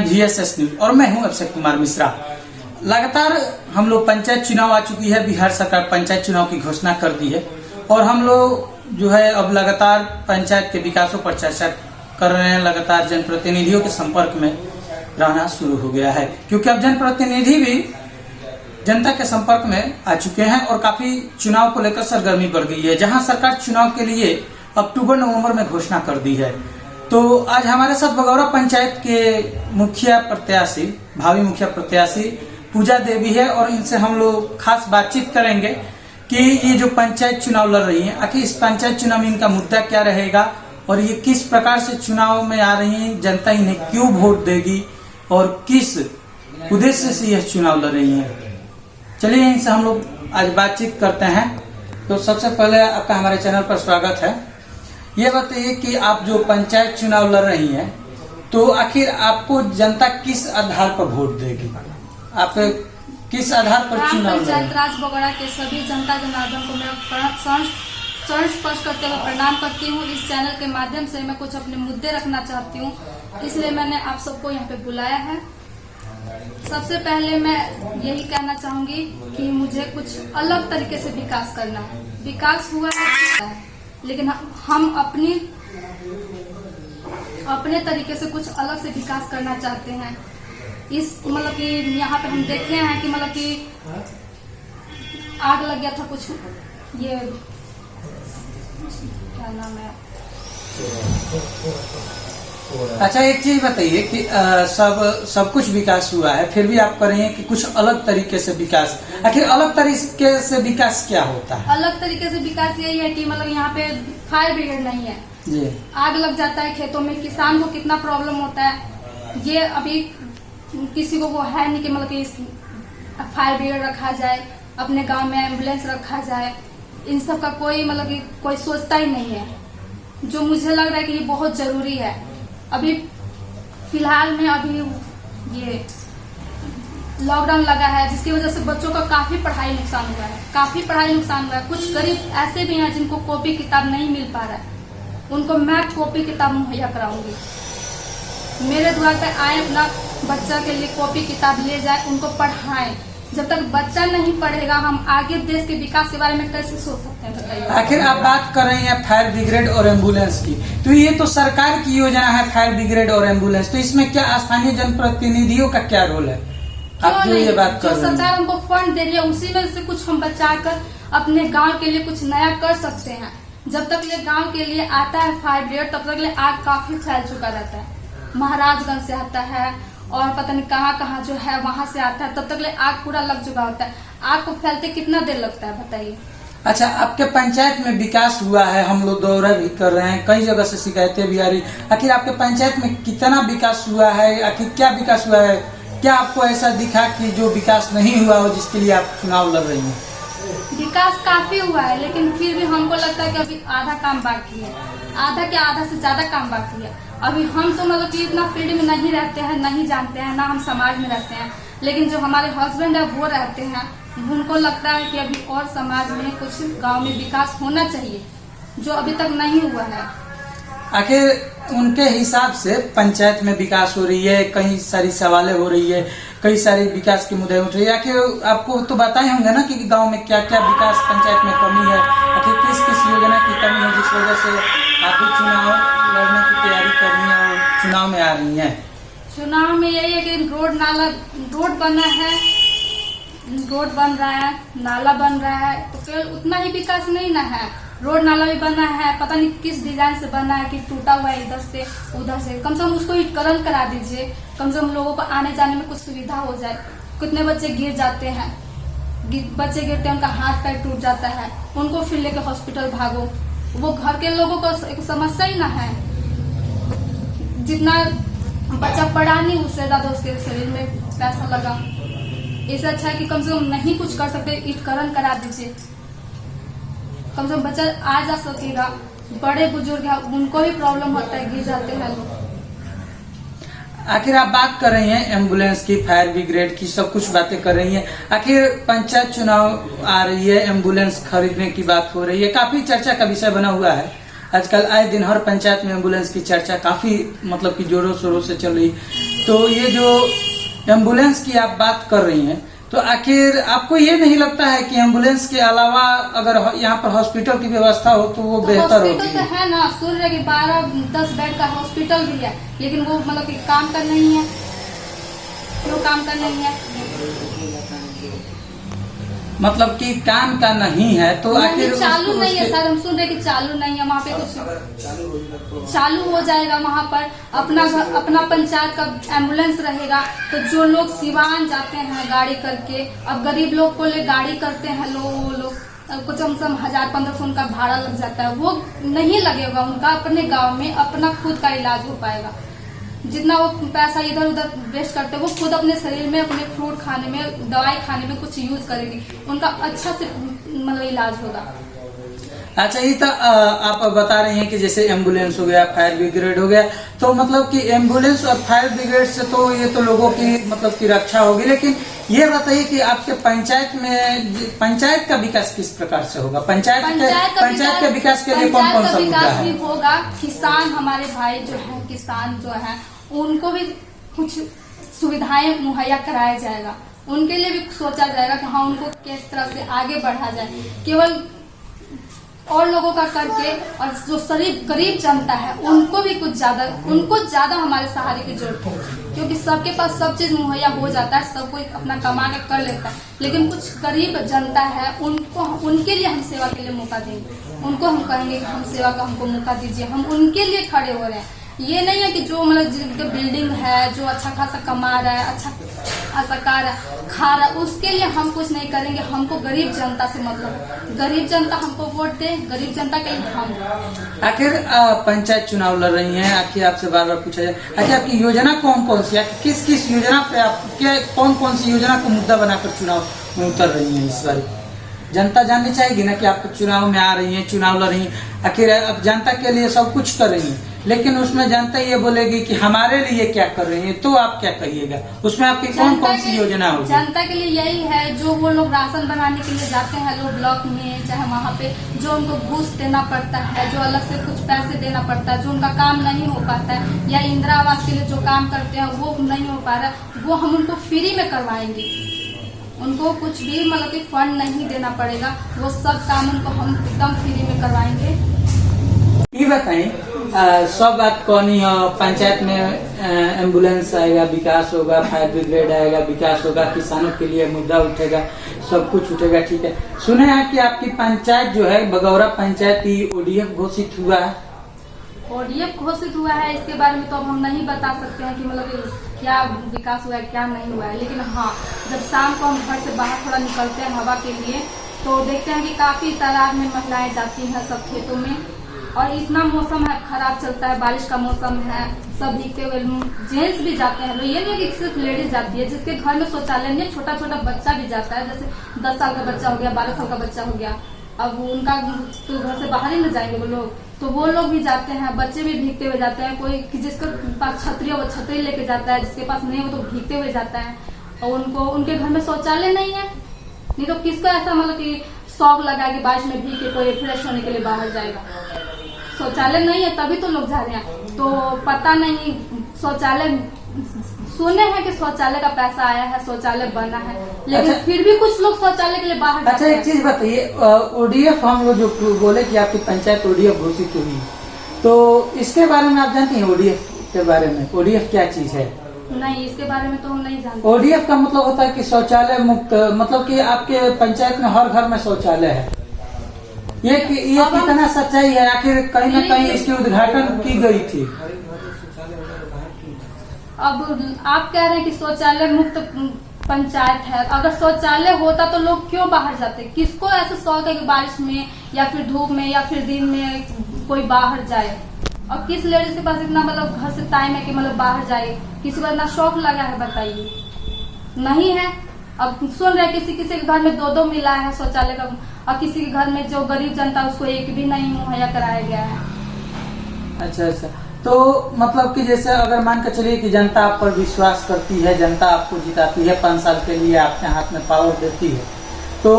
GSS news और मैं हूं अक्षय कुमार मिश्रा। लगातार हम लोग पंचायत चुनाव आ चुकी है, बिहार सरकार पंचायत चुनाव की घोषणा कर दी है और हम लोग जो है अब लगातार पंचायत के विकासों पर चर्चा कर रहे हैं। लगातार जनप्रतिनिधियों के संपर्क में रहना शुरू हो गया है, क्योंकि अब जनप्रतिनिधि भी जनता के संपर्क में आ चुके हैं और काफी चुनाव को लेकर सरगर्मी बढ़ गई है। जहां सरकार चुनाव के लिए अक्टूबर नवंबर में घोषणा कर दी है, तो आज हमारे साथ बगौरा पंचायत के मुखिया प्रत्याशी, भावी मुखिया प्रत्याशी पूजा देवी है और इनसे हम लोग खास बातचीत करेंगे कि ये जो पंचायत चुनाव लड़ रही है, आखिर इस पंचायत चुनाव में इनका मुद्दा क्या रहेगा और ये किस प्रकार से चुनाव में आ रही है, जनता इन्हें क्यों वोट देगी और किस उद्देश्य से यह चुनाव लड़ रही है। चलिए इनसे हम लोग आज बातचीत करते हैं। तो सबसे पहले आपका हमारे चैनल पर स्वागत है। ये बताइए कि आप जो पंचायत चुनाव लड़ रही हैं, तो आखिर आपको जनता किस आधार पर वोट देगी? आप किस आधार पर चुनाव लड़ रही हैं? पंचायत राज बगौरा के सभी जनता जनार्दन को मैं चरण स्पर्श करते हुए प्रणाम करती हूँ। इस चैनल के माध्यम से मैं कुछ अपने मुद्दे रखना चाहती हूँ, इसलिए मैंने आप सबको यहाँ पे बुलाया है। सबसे पहले मैं यही कहना चाहूंगी कि मुझे कुछ अलग तरीके से विकास करना है। विकास हुआ है लेकिन हम अपने तरीके से कुछ अलग से विकास करना चाहते हैं। इस मतलब कि यहाँ पे हम देखे हैं कि मतलब कि आग लग गया था कुछ, ये क्या नाम है। अच्छा, एक चीज बताइए कि सब कुछ विकास हुआ है, फिर भी आप कह रही हैं कि कुछ अलग तरीके से विकास। आखिर अलग तरीके से विकास क्या होता है? अलग तरीके से विकास यही है कि मतलब यहाँ पे फायर ब्रिगेड नहीं है जी। आग लग जाता है खेतों में, किसान को कितना प्रॉब्लम होता है। ये अभी किसी को वो है नहीं कि मतलब कि फायर ब्रिगेड रखा जाए, अपने गांव में एम्बुलेंस रखा जाए। इन सब का कोई मतलब कि कोई सोचता ही नहीं है, जो मुझे लग रहा है कि ये बहुत जरूरी है। अभी फिलहाल में अभी ये लॉकडाउन लगा है, जिसकी वजह से बच्चों का काफी पढ़ाई नुकसान हुआ है। कुछ गरीब ऐसे भी हैं जिनको कॉपी किताब नहीं मिल पा रहा है, उनको मैं कॉपी किताब मुहैया कराऊंगी। मेरे द्वार पे आए, अपना बच्चा के लिए कॉपी किताब ले जाए, उनको पढ़ाएं। जब तक बच्चा नहीं पढ़ेगा, हम आगे देश के विकास के बारे में कैसे सोच सकते हैं, बताइए। आखिर आप बात कर रही हैं फायर ब्रिगेड और एम्बुलेंस की, तो ये तो सरकार की योजना है फायर ब्रिगेड और एम्बुलेंस, तो इसमें क्या स्थानीय जनप्रतिनिधियों का क्या रोल है? आप जो ये बात कर रहे हैं, सरकार हमको फंड दे रही है, उसी में से कुछ हम बचाकर अपने गांव के लिए कुछ नया कर सकते हैं। जब तक ये गांव के लिए आता है फायर ब्रिगेड, तब तक आग काफी फैल चुका रहता है। महाराजगंज से आता है और पता नहीं कहाँ जो है वहां से आता है, तब तक आग पूरा लग चुका होता है। आग को फैलते कितना देर लगता है, बताइए। अच्छा, आपके पंचायत में विकास हुआ है, हम लोग दौरा भी कर रहे हैं, कई जगह से शिकायतें भी आ रही। आखिर आपके पंचायत में कितना विकास हुआ है? आखिर क्या विकास हुआ है? क्या आपको ऐसा दिखा कि जो विकास नहीं हुआ हो, जिसके लिए आप चुनाव लड़ रही हैं? विकास काफी हुआ है, लेकिन फिर भी हमको लगता है कि अभी आधा काम बाकी है, आधा से ज्यादा काम बाकी है। अभी हम तो मतलब कि इतना फील्ड में नहीं रहते हैं, नहीं जानते हैं, ना हम समाज में रहते हैं, लेकिन जो हमारे हस्बैंड है वो रहते हैं। उनको लगता है कि अभी और समाज में कुछ गांव में विकास होना चाहिए, जो अभी तक नहीं हुआ है। आखिर उनके हिसाब से पंचायत में विकास हो रही है, कई सारी सवालें हो रही है, कई सारे विकास के मुद्दे उठ रही है। आखिर आपको तो बताए होंगे ना कि गांव में क्या क्या विकास पंचायत में कमी है, आखिर किस किस योजना की कमी है, जिस वजह से आप भी चुनाव लड़ने की तैयारी कर रही हैं और चुनाव में आ रही हैं। चुनाव में यही है कि रोड बन रहा है, नाला बन रहा है, तो केवल उतना ही विकास नहीं ना है। रोड नाला भी बना है, पता नहीं किस डिजाइन से बना है कि टूटा हुआ है इधर से उधर से। कम से कम उसको ईंटकरण करा दीजिए, कम से कम लोगों को आने जाने में कुछ सुविधा हो जाए। कितने बच्चे गिर जाते हैं, बच्चे गिरते हैं, उनका हाथ पैर टूट जाता है, उनको फिर लेके हॉस्पिटल भागो। वो घर के लोगों को एक समस्या ही ना है। जितना बच्चा पढ़ा नहीं, उससे ज्यादा उसके शरीर में पैसा लगा। इससे अच्छा है कि कम से कम नहीं कुछ कर सकते, ईंटकरण करा दीजिए, कम से कम बच्चा आ जा सकेगा। बड़े बुजुर्ग हैं, उनको भी प्रॉब्लम होता है, गिर जाते हैं लोग। आखिर आप बात कर रही हैं एम्बुलेंस की, फायर ब्रिगेड की, सब कुछ बातें कर रही हैं। आखिर पंचायत चुनाव आ रही है, एम्बुलेंस खरीदने की बात हो रही है, काफी चर्चा का विषय बना हुआ है। आजकल आए दिन हर पंचायत में एम्बुलेंस की चर्चा काफी मतलब कि जोरों शोरों से चल रही। तो ये जो एम्बुलेंस की आप बात कर रही हैं, तो आखिर आपको ये नहीं लगता है कि एम्बुलेंस के अलावा अगर यहाँ पर हॉस्पिटल की व्यवस्था हो तो वो बेहतर होगी? हॉस्पिटल तो है ना, सुन रहे कि 12-10 बेड का हॉस्पिटल भी है, लेकिन वो मतलब कि काम कर नहीं है। क्यों काम कर नहीं है? मतलब कि काम का नहीं है तो आखिर चालू नहीं है सर, हम सुन रहे कि चालू नहीं है। वहाँ पे कुछ चालू हो जाएगा, वहाँ पर अपना पंचायत का एम्बुलेंस रहेगा। तो जो लोग सिवान जाते हैं गाड़ी करके, अब गरीब लोग को ले गाड़ी करते हैं लोग कुछ कम से कम 1000-1500 उनका भाड़ा लग जाता है, वो नहीं लगेगा उनका। अपने गाँव में अपना खुद का इलाज हो पाएगा। जितना वो पैसा इधर उधर वेस्ट करते हैं, वो खुद अपने शरीर में, अपने फ्रूट खाने में, दवाई खाने में कुछ यूज करेंगे, उनका अच्छा से मतलब इलाज होगा। अच्छा, ये तो आप बता रही हैं कि जैसे एम्बुलेंस हो गया, फायर ब्रिगेड हो गया, तो मतलब कि एम्बुलेंस और फायर ब्रिगेड से तो ये तो लोगों की मतलब की रक्षा होगी, लेकिन ये बताइए कि आपके पंचायत का विकास किस प्रकार से होगा? पंचायत के विकास के लिए कौन कौन सा मुद्दा है? होगा किसान, हमारे भाई जो है किसान जो है, उनको भी कुछ सुविधाएं मुहैया कराया जाएगा। उनके लिए भी सोचा जाएगा कि हाँ, उनको किस तरह से आगे बढ़ा जाए। केवल और लोगों का करके, और जो गरीब जनता है उनको ज्यादा हमारे सहारे की जरूरत है, क्योंकि सबके पास सब चीज मुहैया हो जाता है, सब कोई अपना कमा के कर लेता है, लेकिन कुछ गरीब जनता है उनके लिए हम सेवा के लिए मौका देंगे। उनको हम कहेंगे कि हम सेवा का हमको मौका दीजिए, हम उनके लिए खड़े हो रहे हैं। ये नहीं है कि जो मतलब जिनके बिल्डिंग है, जो अच्छा खासा कमा रहा है, अच्छा खासा खा रहा है, उसके लिए हम कुछ नहीं करेंगे। हमको गरीब जनता से मतलब है, गरीब जनता हमको वोट दे, गरीब जनता के लिए हम। आखिर पंचायत चुनाव लड़ रही हैं, आखिर आपसे बार बार पूछा जाए, आखिर आपकी योजना कौन कौन सी है? किस किस योजना पे आप कौन कौन सी योजना को मुद्दा बनाकर चुनाव में उतर रही है? इस बार जनता जाननी चाहेगी ना कि आप चुनाव में आ रही हैं, चुनाव लड़ रही हैं, आखिर आप जनता के लिए सब कुछ कर रही हैं, लेकिन उसमें जनता ये बोलेगी कि हमारे लिए क्या कर रही है, तो आप क्या कहिएगा? उसमें आपकी कौन कौन सी योजना होगी? जनता के लिए यही है, जो वो लोग राशन बनाने के लिए जाते हैं लोग ब्लॉक में, चाहे वहाँ पे जो उनको घूस देना पड़ता है, जो अलग से कुछ पैसे देना पड़ता है, जो उनका काम नहीं हो पाता है, या इंदिरा आवास के लिए जो काम करते हैं वो नहीं हो पा रहा, वो हम उनको फ्री में करवाएंगे। उनको कुछ भी मतलब कि फंड नहीं देना पड़ेगा, वो सब काम उनको हम एकदम फ्री में करवाएंगे। ये बताएं, सब बात कौन हो, पंचायत में एम्बुलेंस आएगा, विकास होगा, फायर ब्रिगेड आएगा, विकास होगा, किसानों के लिए मुद्दा उठेगा, सब कुछ उठेगा, ठीक है। सुने हैं कि आपकी पंचायत जो है बगौरा पंचायत ODF घोषित हुआ है। ODF घोषित हुआ है, इसके बारे में तो अब हम नहीं बता सकते हैं कि मतलब क्या विकास हुआ है क्या नहीं हुआ है, लेकिन हाँ, जब शाम को हम घर से बाहर थोड़ा निकलते हैं हवा के लिए, तो देखते हैं कि काफी तादाद में महिलाएं जाती हैं सब खेतों में, और इतना मौसम है खराब चलता है, बारिश का मौसम है, सब भीगते हुए, जेंट्स भी जाते हैं। ये नहीं कि सिर्फ लेडीज जाती है, जिसके घर में शौचालय नहीं, छोटा छोटा बच्चा भी जाता है, जैसे 10 साल का बच्चा हो गया, 12 साल का बच्चा हो गया, अब उनका तो घर से बाहर ही न जाएंगे वो लोग, तो वो लोग भी जाते हैं, बच्चे भी भीगते हुए जाते हैं। कोई जिसके पास छतरी है वो छतरी लेके जाता है, जिसके पास नहीं है वो तो भीगते हुए जाता है, और उनके घर में शौचालय नहीं है। नहीं तो किसको ऐसा मतलब कि शौक लगा कि बारिश में भीग के कोई फ्रेश होने के लिए बाहर जाएगा? शौचालय नहीं है तभी तो लोग जा रहे हैं। तो पता नहीं, शौचालय सुने हैं कि शौचालय का पैसा आया है, शौचालय बना है, लेकिन अच्छा, फिर भी कुछ लोग शौचालय के लिए बाहर अच्छा एक चीज बताइए, ODF हम लोग जो बोले कि आपकी पंचायत ODF घोषित हुई, तो इसके बारे में आप जानती हैं? ODF के बारे में, ODF क्या चीज है? नहीं, इसके बारे में तो हम नहीं जानते। ODF का मतलब होता है कि शौचालय मुक्त, मतलब कि आपके पंचायत में हर घर में शौचालय है। ये कितना सच्चाई है? आखिर कहीं न कहीं इसकी उद्घाटन की गई थी। अब आप कह रहे हैं कि शौचालय मुक्त पंचायत है, अगर शौचालय होता तो लोग क्यों बाहर जाते? किसको ऐसा शौक है कि बारिश में या फिर धूप में या फिर दिन में कोई बाहर जाए? और किस लेडीज के पास इतना मतलब घर से टाइम है कि मतलब बाहर जाए? किसी को इतना शौक लगा है बताइए? नहीं है। अब सुन रहे किसी किसी के घर में 2-2 मिला है शौचालय का, और किसी के घर में जो गरीब जनता उसको एक भी नहीं मुहैया कराया गया है। अच्छा, तो मतलब कि जैसे अगर मान कर चलिए कि जनता आप पर विश्वास करती है, जनता आपको जिताती है, 5 साल के लिए आपके हाथ में पावर देती है, तो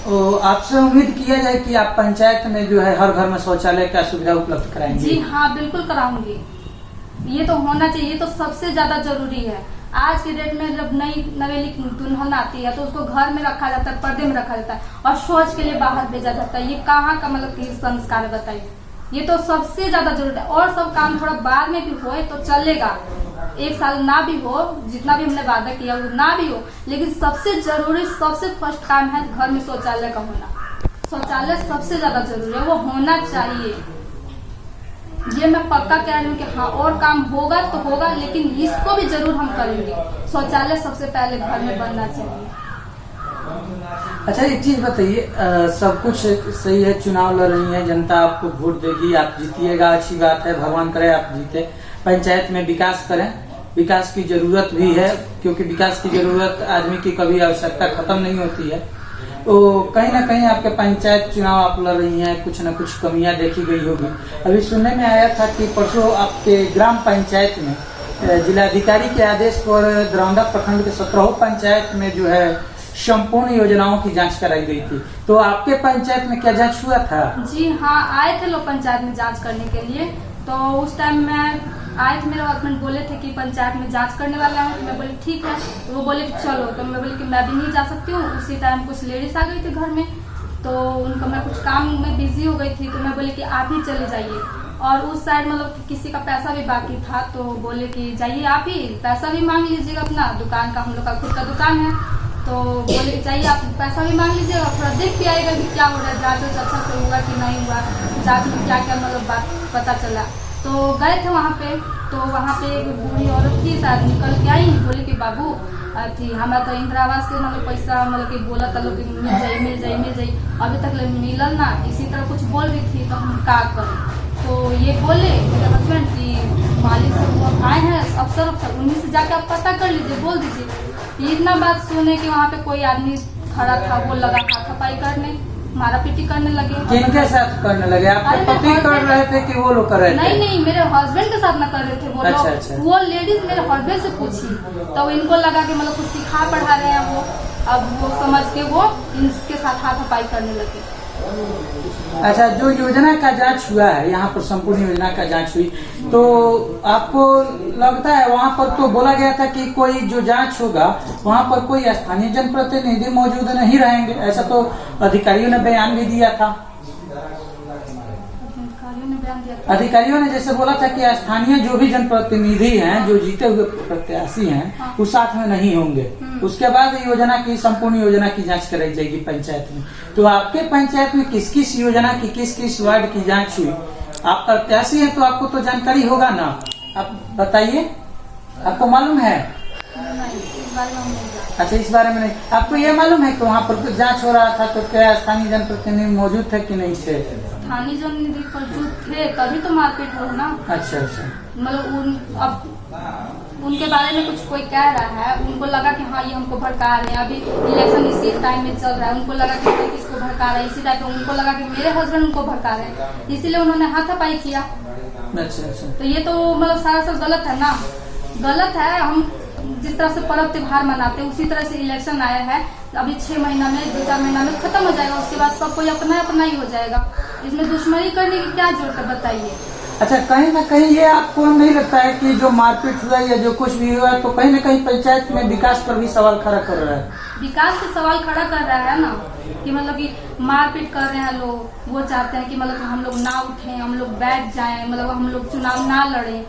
तो आपसे उम्मीद किया जाए कि आप पंचायत में जो है हर घर में शौचालय का सुविधा उपलब्ध कराएंगे। जी हाँ, बिल्कुल कराऊंगी। ये तो होना चाहिए, ये तो सबसे ज्यादा जरूरी है। आज के डेट में जब नई नवेली दुल्हन आती है तो उसको घर में रखा जाता है, पर्दे में रखा जाता है और शौच के लिए बाहर भेजा जाता है। ये कहाँ का मतलब कि संस्कार है बताइए। ये तो सबसे ज्यादा जरूरी है। और सब काम थोड़ा बाद में भी होए तो चलेगा, 1 साल ना भी हो, जितना भी हमने वादा किया वो ना भी हो, लेकिन सबसे जरूरी, सबसे फर्स्ट काम है घर में शौचालय का होना। शौचालय सबसे ज्यादा जरूरी है, वो होना चाहिए। ये मैं पक्का कह रही हूँ कि हाँ, और काम होगा तो होगा, लेकिन इसको भी जरूर हम करेंगे। शौचालय सबसे पहले घर में बनना चाहिए। अच्छा, एक चीज बताइए, सब कुछ सही है, चुनाव लड़ रही है जनता, आपको वोट देगी, आप जीतिएगा, अच्छी बात है, भगवान करे आप जीते। पंचायत में विकास करें, विकास की जरूरत भी है, क्योंकि विकास की जरूरत आदमी की कभी आवश्यकता खत्म नहीं होती है। तो कहीं ना कहीं आपके पंचायत चुनाव आप लड़ रही हैं, कुछ न कुछ कमियां देखी गई होगी। अभी सुनने में आया था कि परसों आपके ग्राम पंचायत में जिलाधिकारी के आदेश पर दरौंदा प्रखंड के 17 पंचायत में जो है संपूर्ण योजनाओं की जांच कराई गई थी। तो आपके पंचायत में क्या जांच हुआ था? जी हाँ, आए थे लोग पंचायत में जांच करने के लिए। तो उस टाइम में आए थे, मेरे हस्बैंड बोले थे कि पंचायत में जांच करने वाला है। तो मैं बोली ठीक है। तो वो बोले कि चलो। तो मैं बोली कि मैं भी नहीं जा सकती हूँ। उसी टाइम कुछ लेडीज आ गई थी घर में, तो उनका मैं कुछ काम में बिजी हो गई थी। तो मैं बोली कि आप ही चले जाइए। और उस साइड मतलब किसी का पैसा भी बाकी था, तो बोले कि जाइए आप ही, पैसा भी मांग लीजिएगा अपना, दुकान का, हम लोग का खुद का दुकान है। तो बोले कि चाहिए आप पैसा भी मांग लीजिएगा, थोड़ा देख के आएगा कि क्या हो रहा है, जांच अच्छा से हुआ कि नहीं हुआ, जांच में क्या क्या मतलब बात पता चला। तो गए थे वहाँ पे। तो वहाँ पे एक बूढ़ी औरत थी, शायद निकल के आई, बोले कि बाबू थी हमारा तो इंदिरा आवास के मतलब पैसा मतलब कि बोला था लोग मिल जाए मिल जाए मिल जाए, अभी तक मिलल ना, इसी तरह कुछ बोल रही थी। तो हम क्या करें? तो ये बोले मेरे हस्बैंड की मालिक से वो आए हैं अफसर, उन्हीं से जाके आप पता कर लीजिए, बोल दीजिए। इतना बात सुने कि वहाँ पे कोई आदमी खड़ा था, वो लगा हाथापाई करने, मारा पीटी करने लगे। किनके साथ करने लगे? आपके पति कर रहे थे कि वो लोग कर रहे थे? नहीं, मेरे हस्बैंड के साथ ना कर रहे थे वो लोग। अच्छा। वो लेडीज मेरे हस्बैंड से पूछी, तो इनको लगा कि मतलब कुछ सिखा पढ़ा रहे हैं वो। अब वो समझ के वो इनके साथ हाथापाई करने लगे। अच्छा, जो योजना का जांच हुआ है, यहाँ पर संपूर्ण योजना का जांच हुई, तो आपको लगता है वहाँ पर तो बोला गया था कि कोई जो जांच होगा वहाँ पर कोई स्थानीय जनप्रतिनिधि मौजूद नहीं रहेंगे, ऐसा तो अधिकारियों ने बयान भी दिया था। अधिकारियों ने जैसे बोला था कि स्थानीय जो भी जनप्रतिनिधि हैं, जो जीते हुए प्रत्याशी हैं, वो साथ में नहीं होंगे। उसके बाद योजना की, संपूर्ण योजना की जांच कराई जाएगी पंचायत में। तो आपके पंचायत में किस किस योजना की, किस किस वार्ड की जांच हुई? आप प्रत्याशी हैं तो आपको तो जानकारी होगा ना, आप बताइए, आपको मालूम है? अच्छा, इस बारे में नहीं। आपको ये मालूम है कि वहाँ पर जांच हो रहा था, तो क्या स्थानीय जनप्रतिनिधि मौजूद थे कि नहीं थे? स्थानीय जनप्रतिनिधि मौजूद थे, तभी तो मारपीट हो ना। अच्छा। मतलब अब उनके बारे में कुछ कोई कह रहा है, उनको लगा कि हाँ ये हमको भड़का रहे हैं, अभी इलेक्शन इसी टाइम में चल रहा है, उनको लगा कि किसको भड़का रहा है, इसी टाइप में उनको लगा कि मेरे हस्बैंड उनको भड़का रहे हैं, इसीलिए उन्होंने हाथापाई किया। अच्छा। तो ये तो मतलब सारा सब गलत है ना, गलत है। हम जिस तरह से पर्व त्योहार मनाते हैं उसी तरह से इलेक्शन आया है, अभी 6 महीना में, 2-4 महीना में खत्म हो जाएगा, उसके बाद सब कोई अपना अपना ही हो जाएगा। इसमें दुश्मनी करने की क्या जरूरत है बताइए? अच्छा, कहीं ना कहीं ये आपको नहीं लगता है कि जो मारपीट हुआ या जो कुछ भी हुआ, तो कहीं ना कहीं पंचायत में विकास पर भी सवाल खड़ा कर रहा है? विकास पे सवाल खड़ा कर रहा है ना, कि मतलब कि मारपीट कर रहे हैं लोग। वो चाहते हैं कि मतलब हम लोग ना उठें, हम लोग बैठ जाएं, मतलब हम लोग चुनाव ना लड़ें,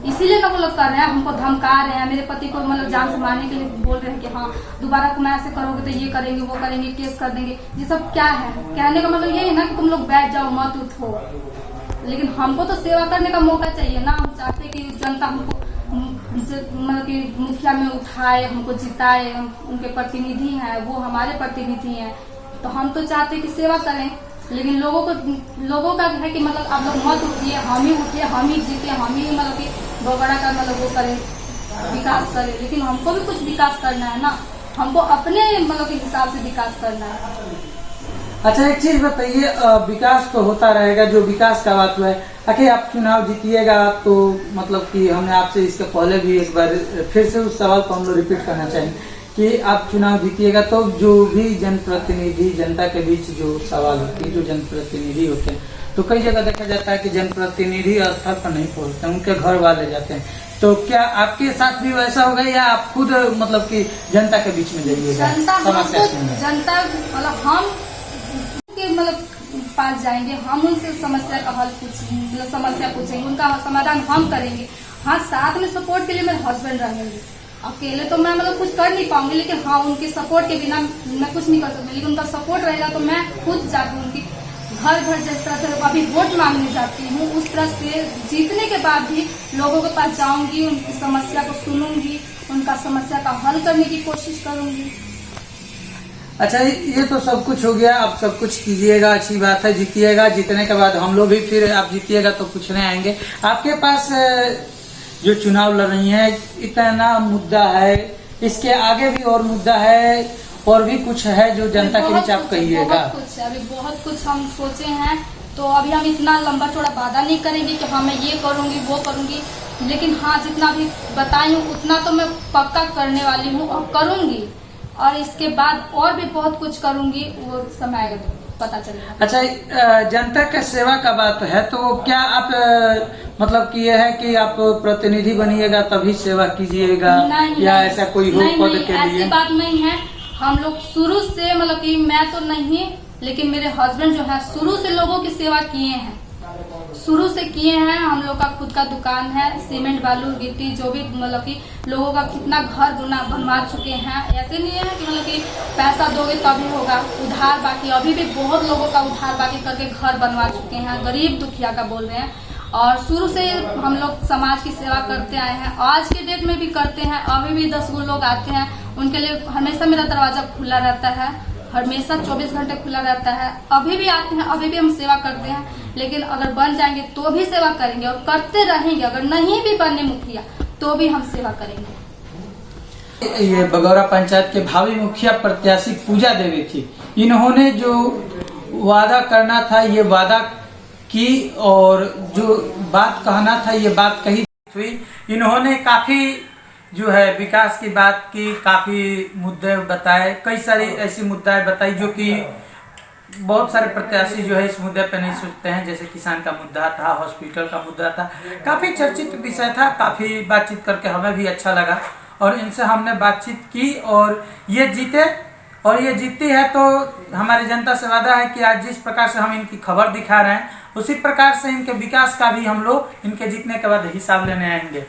इसीलिए ना वो लोग कर रहे हैं, हमको धमका रहे हैं। मेरे पति को मतलब जान से मारने के लिए बोल रहे हैं कि हाँ दोबारा तुम ऐसे करोगे तो ये करेंगे, वो करेंगे, केस कर देंगे। ये सब क्या है? कहने का मतलब ये है ना कि तुम लोग बैठ जाओ, मत उठो। लेकिन हमको तो सेवा करने का मौका चाहिए ना। हम चाहते हैं कि जनता हमको मतलब कि मुखिया में उठाए, हमको जिताए, हम उनके प्रतिनिधि हैं, वो हमारे प्रतिनिधि हैं, तो हम तो चाहते हैं कि सेवा करें। लेकिन लोगों का है कि मतलब आप लोग मत उठिए, हम ही उठिए, हम ही जीते, हम ही मतलब कि बड़ा का मतलब वो करें, विकास करें। लेकिन हमको भी कुछ विकास करना है ना, हमको अपने मतलब के हिसाब से विकास करना है। अच्छा, एक चीज बताइए, विकास तो होता रहेगा, जो विकास का बात हुआ है, आखिर आप चुनाव जीतिएगा तो मतलब कि हमने आपसे इसके पहले भी एक बार फिर से उस सवाल को हम लोग रिपीट करना चाहेंगे कि आप चुनाव जीतिएगा तो जो भी जनप्रतिनिधि जनता के बीच जो सवाल होती है, जो जनप्रतिनिधि होते हैं, तो कई जगह देखा जाता है कि जनप्रतिनिधि स्थल पर नहीं पहुंचते, उनके घर वाले जाते हैं। तो क्या आपके साथ भी वैसा होगा या आप खुद मतलब कि जनता के बीच में जाइएगा? जनता मतलब हम के मतलब पास जाएंगे, हम उनसे समस्या का हल मतलब समस्या पूछेंगे, उनका समाधान हम करेंगे। हाँ, साथ में सपोर्ट के लिए मेरे हस्बैंड रहेंगे। अकेले तो मैं मतलब कुछ कर नहीं पाऊंगी, लेकिन हाँ उनके सपोर्ट के बिना मैं कुछ नहीं कर सकती, लेकिन उनका सपोर्ट रहेगा तो मैं खुद जाकर उनकी घर घर जिस तरह से अभी वोट मांगने जाती हूँ, उस तरह से जीतने के बाद भी लोगों के पास जाऊंगी, उनकी समस्या को सुनूंगी, उनका समस्या का हल करने की कोशिश करूंगी। अच्छा, ये तो सब कुछ हो गया, आप सब कुछ कीजिएगा, अच्छी बात है, जीतिएगा। जीतने के बाद हम लोग भी फिर आप जीतिएगा तो पूछने आएंगे। आपके पास जो चुनाव लड़ रही है, इतना मुद्दा है, इसके आगे भी और मुद्दा है और भी कुछ है जो जनता के बीच आप कहिएगा? बहुत कुछ है, अभी बहुत कुछ हम सोचे हैं, तो अभी हम इतना लंबा चौड़ा वादा नहीं करेंगे कि हाँ मैं ये करूंगी वो करूंगी, लेकिन हाँ जितना भी बताई हूँ उतना तो मैं पक्का करने वाली हूँ और करूंगी, और इसके बाद और भी बहुत कुछ करूंगी, वो समय आएगा तो पता चलेगा। अच्छा, जनता के सेवा का बात है, तो क्या आप मतलब कि ये है कि आप प्रतिनिधि बनिएगा तभी सेवा कीजिएगा या ऐसा कोई हो पद के लिए? ऐसी बात नहीं है, हम लोग शुरू से मतलब कि मैं तो नहीं, लेकिन मेरे हस्बैंड जो है शुरू से लोगों की सेवा किए हैं, शुरू से किए हैं। हम लोग का खुद का दुकान है, सीमेंट बालू गिट्टी जो भी मतलब कि लोगों का कितना घर बनवा चुके हैं। ऐसे नहीं है कि मतलब कि पैसा दोगे तभी होगा, उधार बाकी अभी भी बहुत लोगों का उधार बाकी करके घर बनवा चुके हैं, गरीब दुखिया का बोल रहे हैं। और शुरू से हम लोग समाज की सेवा करते आए हैं, आज के डेट में भी करते हैं। अभी भी 10 लोग आते हैं, उनके लिए हमेशा मेरा दरवाजा खुला रहता है, हमेशा 24 घंटे खुला रहता है। अभी भी आते हैं, अभी भी हम सेवा करते हैं, लेकिन अगर बन जाएंगे तो भी सेवा करेंगे और करते रहेंगे। अगर नहीं भी बने मुखिया तो भी हम सेवा करेंगे। ये बगौरा पंचायत के भावी मुखिया प्रत्याशी पूजा देवी थी। इन्होंने जो वादा करना था ये वादा की और जो बात कहना था ये बात कही हुई। इन्होंने काफी जो है विकास की बात की, काफी मुद्दे बताए, कई सारी ऐसी मुद्दाएं बताई जो कि बहुत सारे प्रत्याशी जो है इस मुद्दे पे नहीं सोचते हैं। जैसे किसान का मुद्दा था, हॉस्पिटल का मुद्दा था, काफी चर्चित विषय था। काफी बातचीत करके हमें भी अच्छा लगा और इनसे हमने बातचीत की और ये जीते और ये जीती है। तो हमारी जनता से वादा है कि आज जिस प्रकार से हम इनकी खबर दिखा रहे हैं उसी प्रकार से इनके विकास का भी हम लोग इनके जीतने के बाद हिसाब लेने आएंगे।